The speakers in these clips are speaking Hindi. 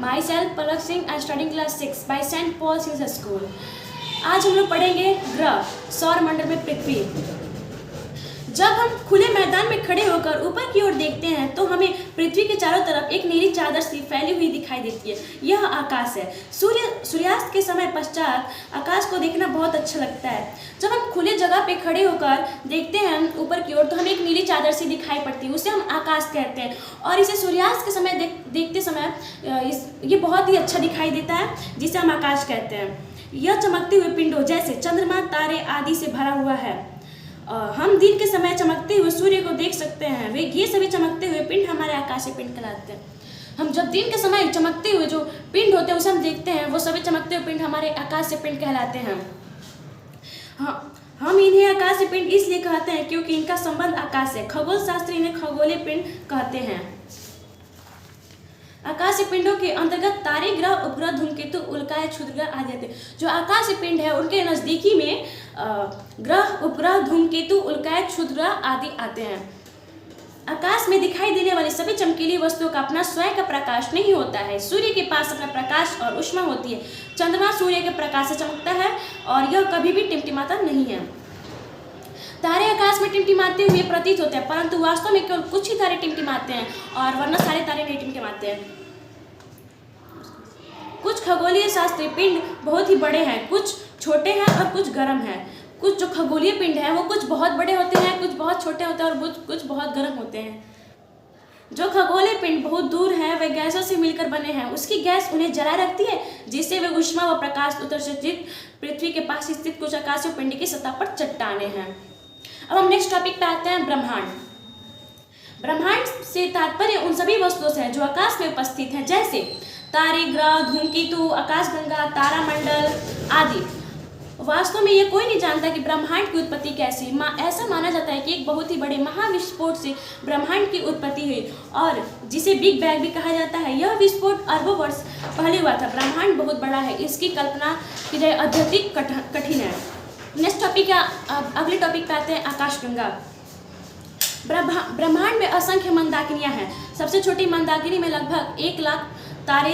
Myself Palak Singh, I studying class 6 by St. Paul's School. आज हम लोग पढ़ेंगे ग्रह सौर मंडल में पृथ्वी। जब हम खुले मैदान में खड़े होकर ऊपर की ओर देखते हैं तो हमें पृथ्वी के चारों तरफ एक नीली चादर सी फैली हुई दिखाई देती है। यह आकाश है। सूर्यास्त के समय पश्चात आकाश को देखना बहुत अच्छा लगता है। जब हम खुले जगह पे खड़े होकर देखते हैं ऊपर की ओर तो हमें एक नीली चादर सी दिखाई पड़ती है, उसे हम आकाश कहते हैं। और इसे सूर्यास्त के समय देखते समय ये बहुत ही अच्छा दिखाई देता है, जिसे हम आकाश कहते हैं। यह चमकते हुए पिंडों जैसे चंद्रमा, तारे आदि से भरा हुआ है। हम दिन के समय चमकते हुए सूर्य को देख सकते हैं। ये सभी चमकते हुए पिंड हमारे आकाशीय पिंड कहलाते हैं। हम जब दिन के समय चमकते हुए जो पिंड होते हैं उसे हम देखते हैं, वो सभी चमकते हुए पिंड हमारे आकाशीय पिंड कहलाते हैं। हम इन्हें आकाशीय पिंड इसलिए कहते हैं क्योंकि इनका संबंध आकाश से। खगोल शास्त्री इन्हें खगोलीय पिंड कहते हैं। आकाशीय पिंडों के अंतर्गत तारे, ग्रह, उपग्रह, धूमकेतु, उल्काएं, क्षुद्रग्रह आदि आते हैं। जो आकाशीय पिंड है उनके नजदीकी में ग्रह, उपग्रह, धूमकेतु, उल्काएं, क्षुद्रग्रह आदि आते हैं। आकाश में दिखाई देने वाली सभी चमकीली वस्तुओं का अपना स्वयं का प्रकाश नहीं होता है। सूर्य के पास अपना प्रकाश और ऊष्मा होती है। चंद्रमा सूर्य के प्रकाश से चमकता है और यह कभी भी टिमटिमाता नहीं है। तारे आकाश में टिमटिमाते हुए प्रतीत होते हैं, परंतु वास्तव में केवल कुछ ही तारे टिमटिमाते हैं और वरना सारे तारे नहीं टिमटिमाते हैं। कुछ खगोलीय शास्त्रीय पिंड बहुत ही बड़े हैं, कुछ छोटे हैं और कुछ गर्म हैं। कुछ जो खगोलीय पिंड है वो कुछ बहुत बड़े होते हैं, कुछ बहुत छोटे होते हैं और कुछ बहुत गर्म होते हैं। जो खगोलीय पिंड बहुत दूर है वे गैसों से मिलकर बने हैं। उसकी गैस उन्हें जलाए रखती है, जिससे वे ऊष्मा व प्रकाश उत्सर्जित पृथ्वी के पास स्थित कुछ आकाशीय पिंड की सतह पर चट्टाने हैं। अब हम नेक्स्ट टॉपिक पे आते हैं, ब्रह्मांड। ब्रह्मांड से तात्पर्य उन सभी वस्तुओं से है जो आकाश में उपस्थित हैं, जैसे तारे, ग्रह, धूमकेतु, आकाशगंगा, तारामंडल आदि। वास्तव में ये कोई नहीं जानता कि ब्रह्मांड की उत्पत्ति कैसी। ऐसा माना जाता है कि एक बहुत ही बड़े महाविस्फोट से ब्रह्मांड की उत्पत्ति हुई और जिसे बिग बैंग भी कहा जाता है। यह विस्फोट अरबों वर्ष पहले हुआ था। ब्रह्मांड बहुत बड़ा है, इसकी कल्पना की जाए अत्यधिक कठिन है। नेक्स्ट टॉपिक है, अगले टॉपिक पे आते हैं, आकाशगंगा। ब्रह्मांड में असंख्य मंदाकिनियां हैं। सबसे छोटी मंदाकिनी में लगभग 1 लाख तारे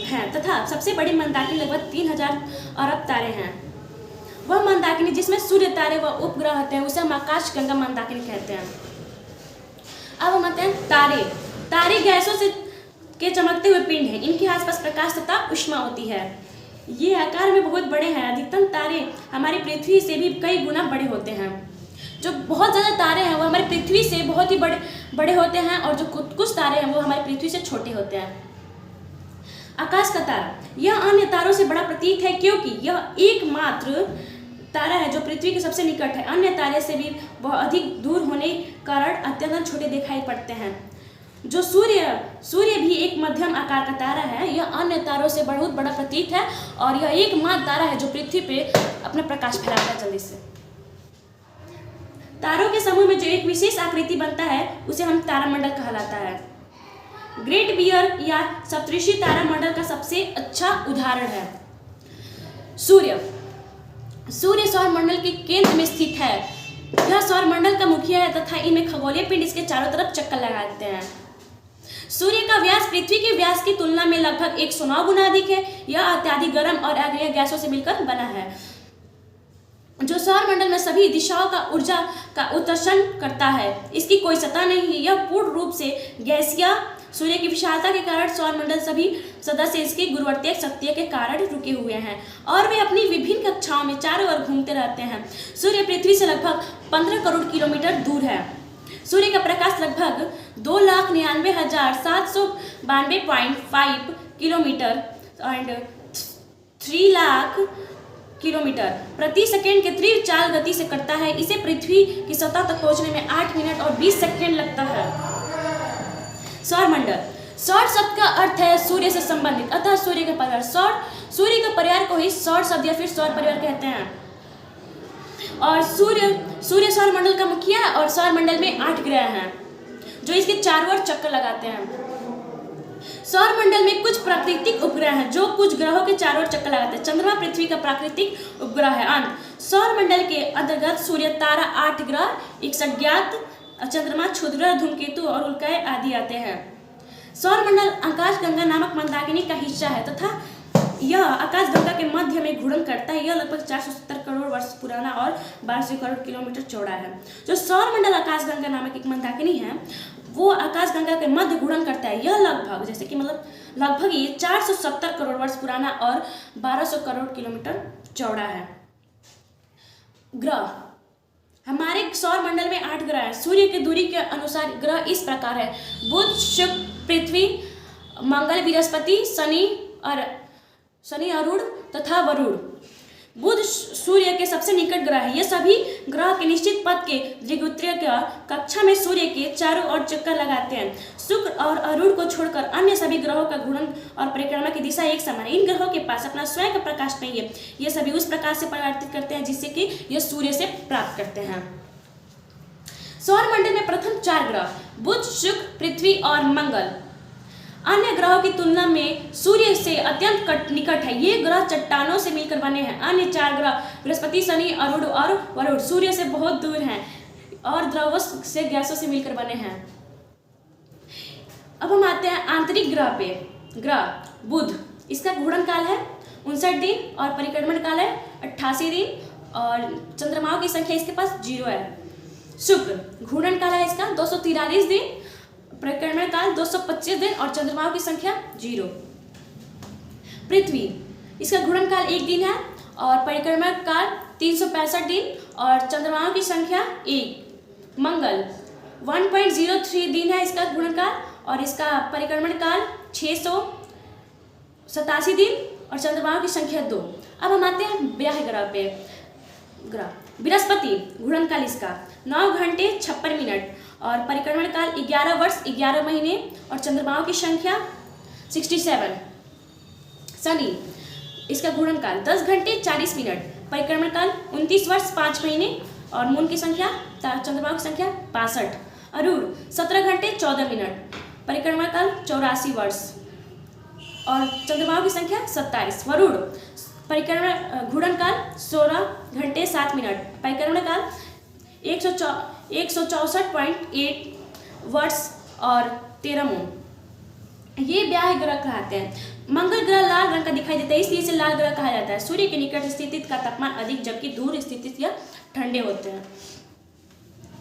हैं तथा सबसे बड़ी मंदाकिनी लगभग 3000 अरब तारे हैं। वह मंदाकिनी जिसमें सूर्य, तारे व उपग्रह होते हैं उसे हम आकाशगंगा मंदाकिनी कहते हैं। अब हम आते हैं तारे। तारे गैसों से के चमकते हुए पिंड हैं। इनके आसपास प्रकाश तथा ऊष्मा होती है। ये आकार में बहुत बड़े हैं। अधिकतम तारे हमारी पृथ्वी से भी कई गुना बड़े होते हैं। जो बहुत ज़्यादा तारे हैं वो हमारी पृथ्वी से बहुत ही बड़े होते हैं और जो कुछ तारे हैं वो हमारी पृथ्वी से छोटे होते हैं। आकाश का तारा, यह अन्य तारों से बड़ा प्रतीत है क्योंकि यह एकमात्र तारा है जो पृथ्वी के सबसे निकट है। अन्य तारे से भी बहुत अधिक दूर होने के कारण अत्यंत छोटे दिखाई पड़ते हैं। जो सूर्य भी एक मध्यम आकार का तारा है। यह अन्य तारों से बहुत बड़ा प्रतीत है और यह एकमात्र तारा है जो पृथ्वी पे अपना प्रकाश फैलाता है जल्दी से। तारों के समूह में जो एक विशेष आकृति बनता है उसे हम तारामंडल कहलाता है। ग्रेट बियर या सप्तऋषि तारामंडल का सबसे अच्छा उदाहरण है। सूर्य सौर मंडल के केंद्र में स्थित है। यह सौर मंडल का मुखिया है तथा इनमें खगोलीय पिंड इसके चारों तरफ चक्कर लगाते हैं। सूर्य का व्यास पृथ्वी के व्यास की तुलना में लगभग 109 गुना अधिक है। यह अत्यधिक गर्म और अग्निय गैसों से मिलकर बना है, जो सौर मंडल में सभी दिशाओं का ऊर्जा का उत्सर्जन करता है। इसकी कोई सतह नहीं है। यह पूर्ण रूप से गैसीय। सूर्य की विशालता के कारण सौर मंडल सभी सदस्य इसकी गुरुत्वाकर्षण शक्ति के कारण रुके हुए हैं और वे अपनी विभिन्न कक्षाओं में चारों ओर घूमते रहते हैं। सूर्य पृथ्वी से लगभग 15 करोड़ किलोमीटर दूर है। सूर्य का प्रकाश लगभग 2,99,792.5 किलोमीटर एंड 3 लाख किलोमीटर प्रति सेकेंड के तीव्र चाल गति से करता है। इसे पृथ्वी की सतह तक पहुंचने में 8 मिनट और 20 सेकेंड लगता है। सौर मंडल, सौर शब्द का अर्थ है सूर्य से संबंधित, अतः सूर्य का परिवार। सूर्य के परिवार को ही सौर शब्द या फिर सौर परिवार कहते हैं। और सूर्य सौर मंडल का मुखिया है और सौर मंडल में 8 ग्रह हैं जो इसके चारों ओर चक्कर लगाते हैं। सौर मंडल में कुछ प्राकृतिक उपग्रह हैं जो कुछ ग्रहों के चारों ओर चक्कर लगाते हैं। चंद्रमा पृथ्वी का प्राकृतिक उपग्रह है। अंत सौर मंडल के अंतर्गत सूर्य, तारा, 8 ग्रह, 61 ज्ञात चंद्रमा, क्षुद्रग्रह, धूमकेतु और उल्काएं आदि आते हैं। सौरमंडल आकाशगंगा नामक मंदाकिनी का हिस्सा हिस्सा है तथा यह आकाशगंगा के मध्य में घूर्णन करता है। यह लगभग 470 करोड़ वर्ष पुराना और 1200 करोड़ किलोमीटर चौड़ा है। जो सौरमंडल आकाशगंगा नामक एक मंदाकिनी है वो आकाशगंगा के मध्य घूर्णन करता है। यह लगभग जैसे कि लगभग ये 470 करोड़ वर्ष पुराना और 1200 करोड़ किलोमीटर चौड़ा है। ग्रह, हमारे सौरमंडल में 8 ग्रह हैं। सूर्य की दूरी के अनुसार ग्रह इस प्रकार है: बुध, शुक्र, पृथ्वी, मंगल, बृहस्पति, शनि, अरुण तथा वरुण। बुध सूर्य के सबसे निकट ग्रह है। ये सभी ग्रह के निश्चित पथ के द्विगुत्रीय कक्षा में सूर्य के चारों ओर चक्कर लगाते हैं। शुक्र और अरुण को छोड़कर अन्य सभी ग्रहों का घूर्णन और परिक्रमा की दिशा एक समान है। इन ग्रहों के पास अपना स्वयं का प्रकाश नहीं है। ये सभी उस प्रकाश से परावर्तित करते हैं जिससे कि ये सूर्य से प्राप्त करते हैं। सौरमंडल में प्रथम 4 ग्रह बुध, शुक्र, पृथ्वी और मंगल अन्य ग्रहों की तुलना में सूर्य से अत्यंत निकट है। ये ग्रह चट्टानों से मिलकर बने हैं। अन्य 4 ग्रह बृहस्पति, शनि, अरुण और वरुण सूर्य से बहुत दूर हैं और द्रव्यों से गैसों से मिलकर बने हैं। अब हम आते हैं आंतरिक ग्रह पे। ग्रह बुध, इसका घूर्णन काल है 59 दिन और परिक्रमण काल है 88 दिन और चंद्रमाओं की संख्या इसके पास 0 है। शुक्र, घूर्णन काल है इसका 243 दिन, परिक्रमण काल 225 दिन और चंद्रमाओं की संख्या 0। पृथ्वी, इसका घूर्णन काल 1 दिन है और परिक्रमण काल 365 दिन और चंद्रमाओं की संख्या 1। मंगल 1.03 दिन है इसका घूर्णन काल और इसका परिक्रमण काल 687 दिन और चंद्रमाओं की संख्या 2। अब हम आते हैं ब्याह ग्रह पे। ग्रह बृहस्पति, घूर्णन काल इसका 9 घंटे 56 मिनट और परिक्रमण काल 11 वर्ष 11 महीने और चंद्रमाओं की संख्या 67। शनि, इसका घूर्णन काल 10 घंटे 40 मिनट, परिक्रमण काल 29 वर्ष 5 महीने और मून की संख्या चंद्रमाओं की संख्या 62। अरुण 17 घंटे 14 मिनट, परिक्रमण काल 84 वर्ष और चंद्रमाओं की संख्या 27। वरुण, परिक्रमण घूर्णन काल 16 घंटे 7 मिनट, परिक्रमण काल 164.8 वर्ष और 13 मून। ये ब्याह ग्रह कहलाते हैं। मंगल ग्रह लाल रंग का दिखाई देता है इसलिए इसे लाल ग्रह कहा जाता है। सूर्य के निकट स्थित का तापमान अधिक जबकि दूर स्थित या ठंडे होते हैं।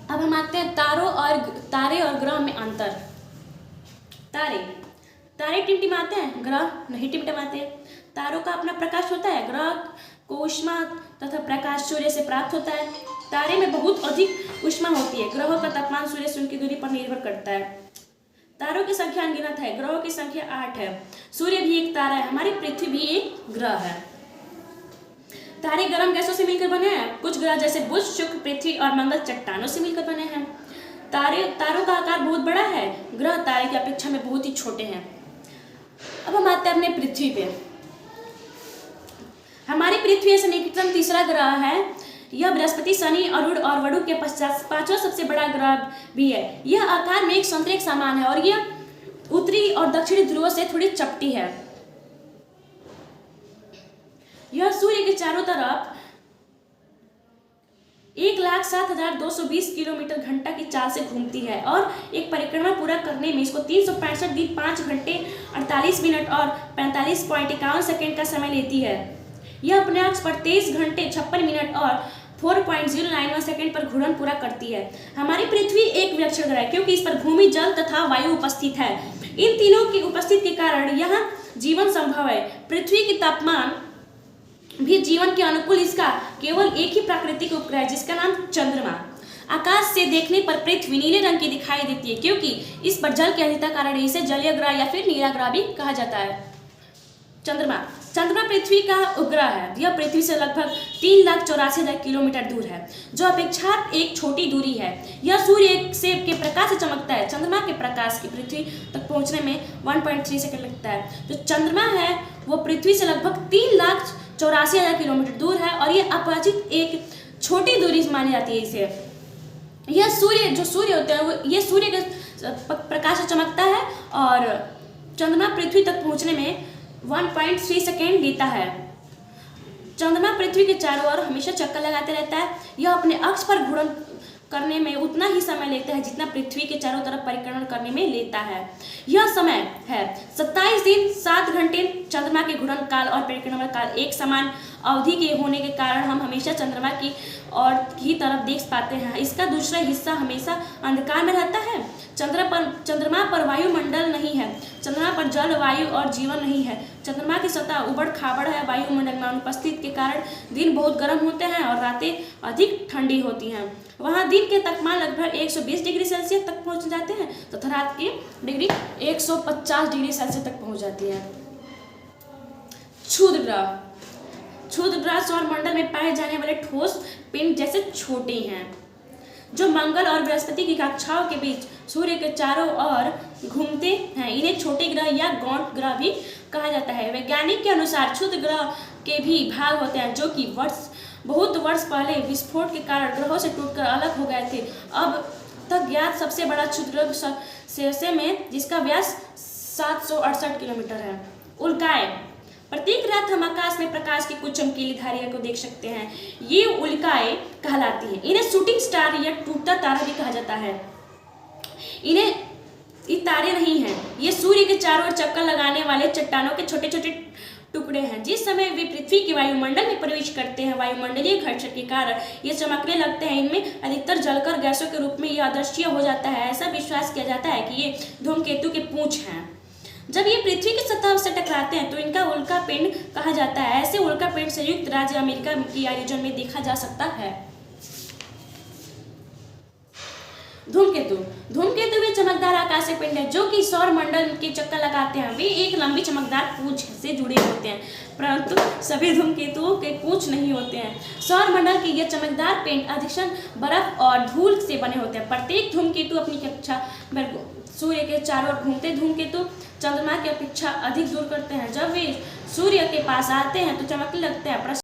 अब हम आते हैं तारे और ग्रह में अंतर। तारे टिमटिमाते हैं, ग्रह नहीं टिमटिमाते। तारों का अपना प्रकाश होता है, ग्रह को ऊष्मा तथा प्रकाश सूर्य से प्राप्त होता है। तारे में बहुत अधिक ऊष्मा होती है। ग्रहों का तापमान सूर्य से उनकी दूरी पर निर्भर करता है। तारों की संख्या अनगिनत है, ग्रहों की संख्या 8 है। सूर्य भी एक तारा है, हमारी पृथ्वी भी एक ग्रह है। तारे गर्म गैसों से मिलकर बने हैं। कुछ ग्रह जैसे बुध, शुक्र, पृथ्वी और मंगल चट्टानों से मिलकर बने हैं। तारों का आकार बहुत बड़ा है, ग्रह तारे की अपेक्षा में बहुत ही छोटे हैं। अब हम आते हैं अपने पृथ्वी पे। हमारी पृथ्वी ऐसे निकटतम तीसरा ग्रह है। यह बृहस्पति, शनि, अरुण और वरुण के पश्चात 5वां सबसे बड़ा ग्रह भी है। यह आकार में एक संतरे के समान है और यह उत्तरी और दक्षिणी ध्रुवों से थोड़ी चपटी है। यह सूर्य के चारों तरफ 1,07,220 किलोमीटर घंटा की चाल से घूमती है और एक परिक्रमा पूरा करने में इसको 365 दिन 5 घंटे 48 मिनट और 45.51 सेकेंड का समय लेती है। यह अपने अक्ष पर 23 घंटे 56 मिनट और 4.091 सेकेंड पर घूर्णन पूरा करती है। हमारी पृथ्वी एक विलक्षण ग्रह है क्योंकि इस पर भूमि, जल तथा वायु उपस्थित है। इन तीनों की उपस्थिति के कारण यहाँ जीवन संभव है। पृथ्वी की तापमान भी जीवन के अनुकूल इसका केवल एक ही प्राकृतिक उपग्रह है जिसका नाम चंद्रमा। आकाश से देखने पर पृथ्वी नीले रंग की दिखाई देती है क्योंकि इस पर जल की अधिकता कारण इसे जलीय ग्रह या फिर नीला ग्रह भी कहा जाता है। चंद्रमा पृथ्वी का उपग्रह है। यह पृथ्वी से लगभग 3,84,000 किलोमीटर दूर है जो अपेक्षाकृत एक छोटी दूरी है। यह सूर्य से के प्रकाश से चमकता है। चंद्रमा के प्रकाश की पृथ्वी तक पहुंचने में 1.3 सेकंड लगता है। जो चंद्रमा है वो पृथ्वी से लगभग 3,84,000 किलोमीटर दूर है और यह अपरिचित एक छोटी दूरी मानी जाती है इसे। यह सूर्य होता है ये सूर्य के प्रकाश से चमकता है और चंद्रमा पृथ्वी तक पहुंचने में 1.3 सेकेंड लेता है। चंद्रमा पृथ्वी के चारों ओर हमेशा चक्कर लगाते रहता है। यह अपने अक्ष पर करने में उतना ही समय लेता है जितना पृथ्वी के चारों तरफ परिक्रमण करने में लेता है। यह समय है 27 दिन 7 घंटे। चंद्रमा के घूर्णन काल और परिक्रमण काल एक समान अवधि के होने के कारण हम हमेशा चंद्रमा की और की तरफ देख पाते हैं। इसका दूसरा हिस्सा हमेशा अंधकार में रहता है। चंद्रमा पर वायुमंडल नहीं है। चंद्रमा पर जल, वायु और जीवन नहीं है। चंद्रमा की सतह उबड़ खाबड़ है। वायुमंडल में अनुपस्थित के कारण दिन बहुत गर्म होते हैं और रातें अधिक ठंडी होती हैं। वहाँ दिन के तापमान लगभग 120 डिग्री सेल्सियस तक पहुँच जाते हैं तथा रात की डिग्री 150 डिग्री सेल्सियस तक पहुँच जाती है। क्षुद्र ग्रह। क्षुद्र ग्रह सौरमंडल में पाए जाने वाले ठोस पिंड जैसे छोटे हैं जो मंगल और बृहस्पति की कक्षाओं के बीच सूर्य के चारों ओर घूमते हैं। इन्हें छोटे ग्रह या गौण ग्रह भी कहा जाता है। वैज्ञानिक के अनुसार क्षुद्र ग्रह के भी भाग होते हैं जो कि बहुत वर्ष पहले विस्फोट के कारण ग्रहों से टूटकर अलग हो गए थे। अब तक ज्ञात सबसे बड़ा क्षुद्र ग्रह शेषे में जिसका व्यास 768 किलोमीटर है। उल्काएं। प्रत्येक रात हम आकाश में प्रकाश की कुछ चमकीली धारियां को देख सकते हैं। ये उल्काएं कहलाती हैं। इन्हें शूटिंग स्टार या टूटता तारा भी कहा जाता है। ये तारे नहीं हैं, ये सूर्य के चारों ओर चक्कर लगाने वाले चट्टानों के छोटे छोटे टुकड़े हैं। जिस समय वे पृथ्वी के वायुमंडल में प्रवेश करते हैं, वायुमंडलीय घर्षण के कारण ये चमकने लगते हैं। इनमें अधिकतर जलकर गैसों के रूप में ये अदृश्य हो जाता है। ऐसा विश्वास किया जाता है कि ये धूमकेतु के पूंछ हैं। जब ये पृथ्वी की सतह से टकराते हैं तो इनका उल्का पिंड कहा जाता है। ऐसे उल्का पिंड संयुक्त राज्य अमेरिका की आयोजन में देखा जा सकता है। धूमकेतु। धूमकेतु वे चमकदार आकाशीय पिंड है जो कि सौर मंडल के चक्कर लगाते हैं। वे एक लंबी चमकदार पूंछ से जुड़े होते हैं, परंतु सभी धूमकेतुओं के पूंछ नहीं होते हैं। सौर मंडल के ये चमकदार पिंड अधिकतर बर्फ और धूल से बने होते हैं। प्रत्येक धूमकेतु अपनी कक्षा में सूर्य के चारों ओर घूमते धूमकेतु चंद्रमा की अपेक्षा अधिक दूर करते हैं। जब वे सूर्य के पास आते हैं तो चमकने लगते हैं।